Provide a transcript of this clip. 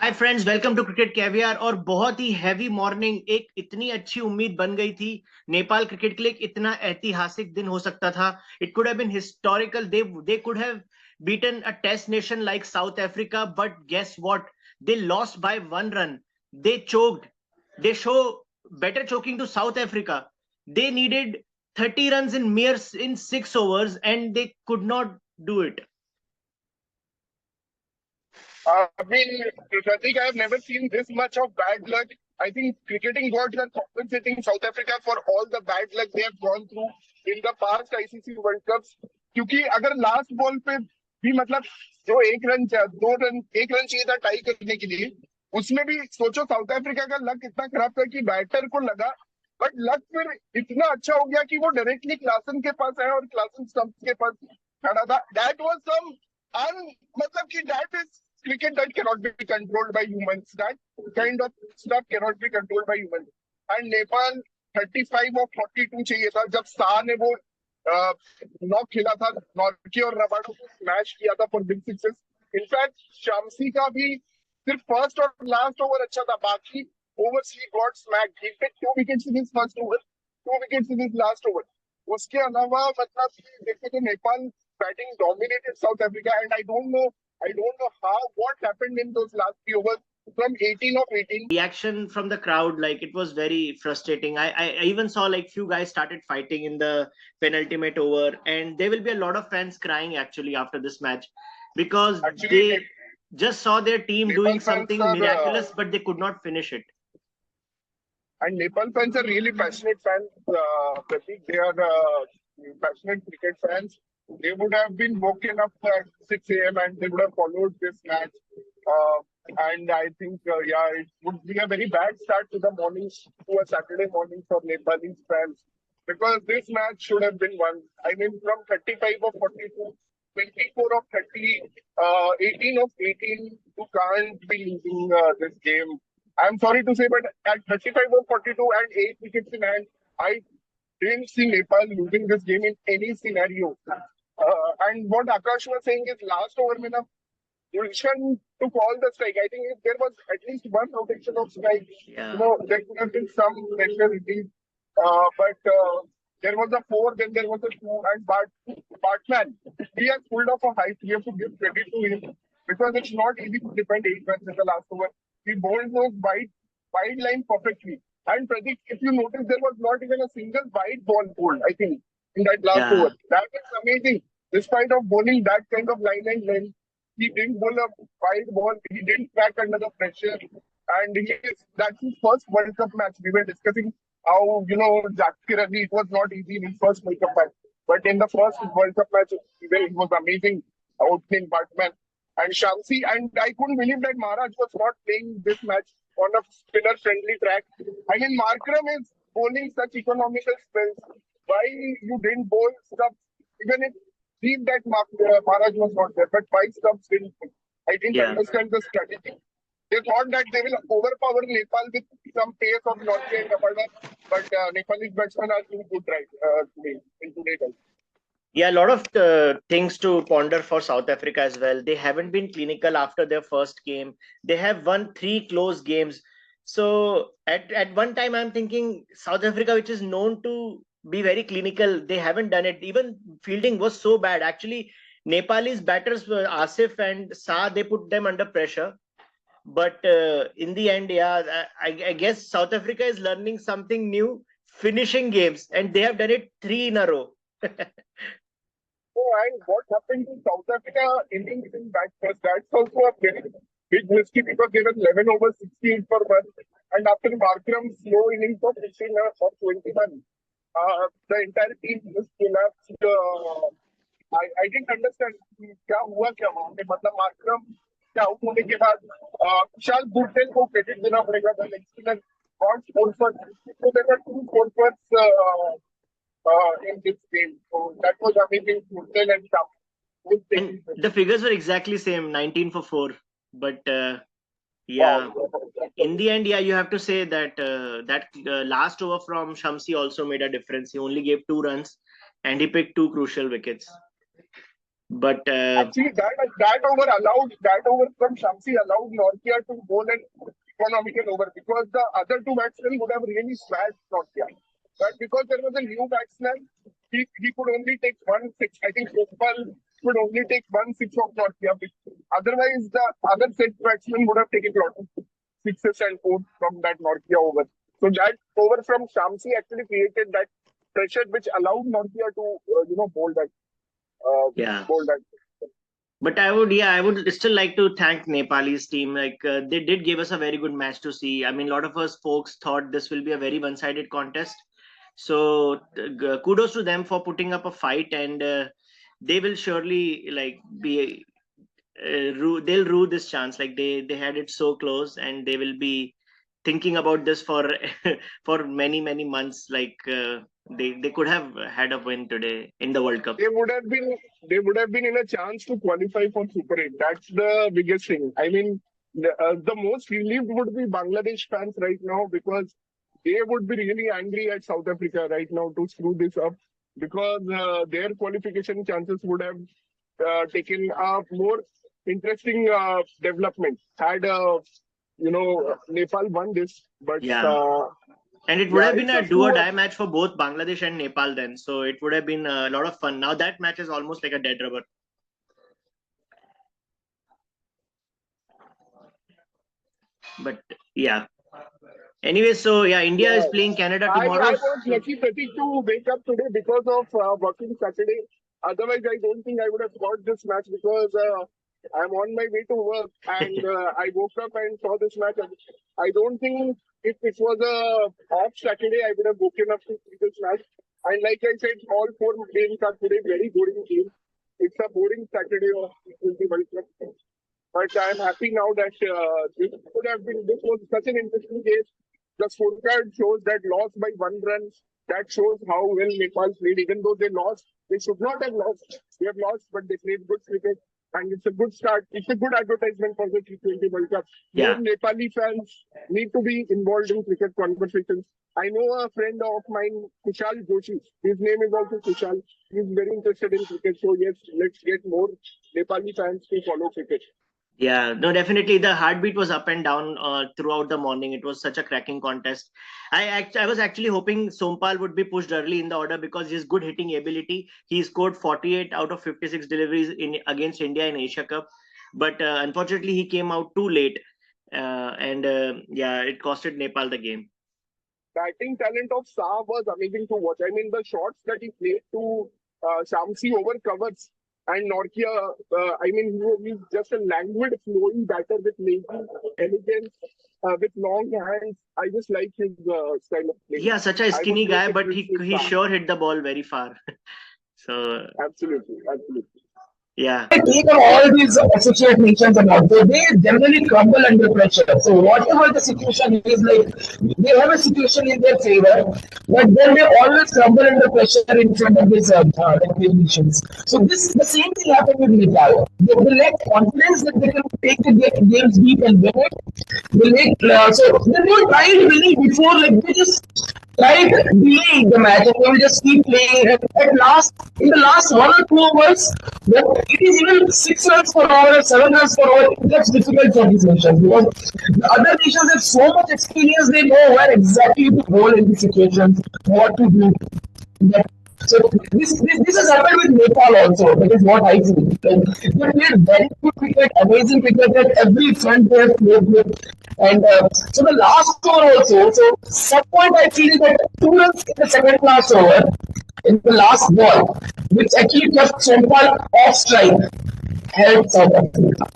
Hi friends, welcome to cricket caviar. और बहुत ही heavy morning, एक इतनी अच्छी उम्मीद बन गई थी। नेपाल क्रिकेट के लिए इतना ऐतिहासिक दिन हो सकता था। It could have been historical. They could have beaten a test nation like South Africa, but guess what, they lost by one run. They choked. They show better choking to South Africa. They needed 30 runs in 6 overs and they could not do it. I mean, Pratik, I have never seen this much of bad luck. I think cricketing gods are compensating South Africa for all the bad luck they have gone through in the past ICC World Cups. क्योंकि अगर last ball पे भी मतलब जो एक run चाहिए था tie करने के लिए, उसमें भी सोचो साउथ अफ्रीका का लक इतना खराब था कि बैटर को लगा, बट लक फिर इतना अच्छा हो गया कि वो डायरेक्टली क्लासन के पास आया और क्लासन स्टंप्स के पास खड़ा था. दैट वाज सम मतलब कि that is cricket that cannot be controlled by humans. That kind of stuff cannot be controlled by humans. And Nepal 35 और 42 चाहिए था जब शाह ने वो नॉक खेला था, नॉर्के और रबाडो को स्मैश किया था for big sixes. In fact Shamsi का भी सिर्फ फर्स्ट और लास्ट ओवर अच्छा था, बाकी ओवर्स ही got smacked. He pick 2 wickets in his first over, 2 wickets in his last over. उसके अलावा मतलब देखो तो Nepal batting dominated South Africa. And I don't know what happened in those last few overs from 18 of 18. Reaction from the crowd, like it was very frustrating. I even saw like few guys started fighting in the penultimate over, and there will be a lot of fans crying actually after this match because they just saw their team doing something miraculous, but they could not finish it. And Nepal fans are really passionate fans. Pratik, they are passionate cricket fans. They would have been woken up at 6 a.m. and they would have followed this match. And I think, it would be a very bad start to the morning, to a Saturday morning for Nepalese fans. Because this match should have been won. I mean, from 35 of 42, 24 of 30, 18 of 18, you can't be losing this game. I'm sorry to say, but at 35 of 42 and 8 wickets in hand, I didn't see Nepal losing this game in any scenario. And what Akash was saying is last over में ना Gulshan took all the strike. I think if there was at least one rotation of strike, there could have been some pressure relief. But there was a 4, then there was a 2, and Bartman, he has pulled off a height. We have to give credit to him because it's not easy to defend 8 runs in the last over. He bowled those wide line perfectly. And Pratik, if you notice, there was not even a single wide ball bowled, I think, in that last over. That is amazing. Despite of bowling that kind of line and length, he didn't bowl a wide ball. He didn't crack under the pressure. And that's his first World Cup match. We were discussing how, Zakir Ali, it was not easy in his first World Cup match. But in the first World Cup match, it was amazing opening Batman. And Shamsi, and I couldn't believe that Maharaj was not playing this match on a spinner-friendly track. I mean, Markram is bowling such economical spells. Why you didn't bowl stuff, even if that Maharaj was not there, but 5 stuffs didn't. I didn't understand the strategy. They thought that they will overpower Nepal with some pace of Norway and Nepal, but Nepalese batsmen are too good today in today's time. Yeah, a lot of things to ponder for South Africa as well. They haven't been clinical after their first game. They have won 3 close games. So at one time, I'm thinking South Africa, which is known to be very clinical, they haven't done it. Even fielding was so bad. Actually, Nepalese batters, Asif and Shah, they put them under pressure. But in the end, I guess South Africa is learning something new, finishing games, and they have done it 3 in a row. And what happened to South Africa innings in that first? That's also a very big risky because they were 11 over 16 for 1. And after Markram's slow innings of 15 or 21, the entire team just collapsed. I didn't understand क्या हुआ क्या वहाँ पे. मतलब Markram क्या out होने के बाद विशाल गुरटेल को क्रेडिट देना पड़ेगा. The next spinner got 4 for. So there were 2 4 in this game. So that was amazing. Gurtel and Sham. And the figures were exactly same, 19 for 4. But in the end, you have to say that that last over from Shamsi also made a difference. He only gave 2 runs and he picked 2 crucial wickets. But Actually, that over from Shamsi allowed Norkia to bowl an economical over because the other two batsmen would have really smashed Norkia. But because there was a new batsman, he could only take 1 6. I think Gopal could only take 1 6 of Norkia. Otherwise, the other set batsmen would have taken a lot of sixes and fours from that Norkia over. So that over from Shamsi actually created that pressure which allowed Norkia to yeah. bowl that. But I would still like to thank Nepalese team. Like they did give us a very good match to see. I mean, a lot of us folks thought this will be a very one-sided contest. So kudos to them for putting up a fight, and they will surely like be they'll rue this chance. Like they had it so close, and they will be thinking about this for for many months. Like they could have had a win today in the World Cup. They would have been in a chance to qualify for Super 8. That's the biggest thing. I mean, the most relieved would be Bangladesh fans right now because they would be really angry at South Africa right now to screw this up because their qualification chances would have taken a more interesting development had Nepal won this. But Yeah. And it would yeah, have been it's a a do or slow. die match for both Bangladesh and Nepal then. So it would have been a lot of fun. Now that match is almost like a dead rubber. But yeah. Anyway, so yeah, India is Yeah. playing Canada I tomorrow. was lucky, Pratik, to wake up today because of working Saturday. Otherwise, I don't think I would have got this match because I'm on my way to work and I woke up and saw this match. I don't think if it was a off Saturday, I would have woken up to see this match. And like I said, all four games are today very boring games. It's a boring Saturday of T20 World Cup. But I'm happy now that this was such an interesting game. The scorecard shows that loss by 1 run. That shows how well Nepal played. Even though they lost, they should not have lost. They have lost, but they played good cricket. And it's a good start. It's a good advertisement for the T20 World Cup. More Yeah. Nepali fans need to be involved in cricket conversations. I know a friend of mine, Kushal Joshi. His name is also Kushal. He's very interested in cricket. So yes, let's get more Nepali fans to follow cricket. Yeah, no, definitely the heartbeat was up and down throughout the morning. It was such a cracking contest. I was actually hoping Sompal would be pushed early in the order because his good hitting ability. He scored 48 out of 56 deliveries in against India in Asia Cup, but unfortunately he came out too late, and yeah, it costed Nepal the game. Batting talent of Shah was amazing to watch. I mean, the shots that he played to Shamsi over covers and Norkia, I mean, he's just a languid, flowing batter with lazy elegance, with long hands. I just like his style of play. Yeah, such a I would skinny rate guy, it but with he Shah. sure hit the ball very far. So Absolutely, absolutely. yeah, Take on all these associate nations and all, so they generally crumble under pressure. So whatever the situation is, like they have a situation in their favor, but then they always crumble under pressure in front of these nations. So this the same thing happened with Nepal. They lack confidence that they can take the games deep and win it. They lack so they don't try winning before, like they just tried delaying the match and they will just keep playing. And at last, in the last 1 or 2 overs, when it is even 6 runs per over, 7 runs per over, it gets difficult for these nations because the other nations have so much experience, they know where exactly to roll in these situations, what to do. But, so this has happened with Nepal also. That is what I feel. Like, they played very good cricket, amazing cricket at every front they have played with. And so the last over also, so some point I feel that 2 runs in the second last over, in the last ball, which actually kept Sompal off strike, helped South Africa.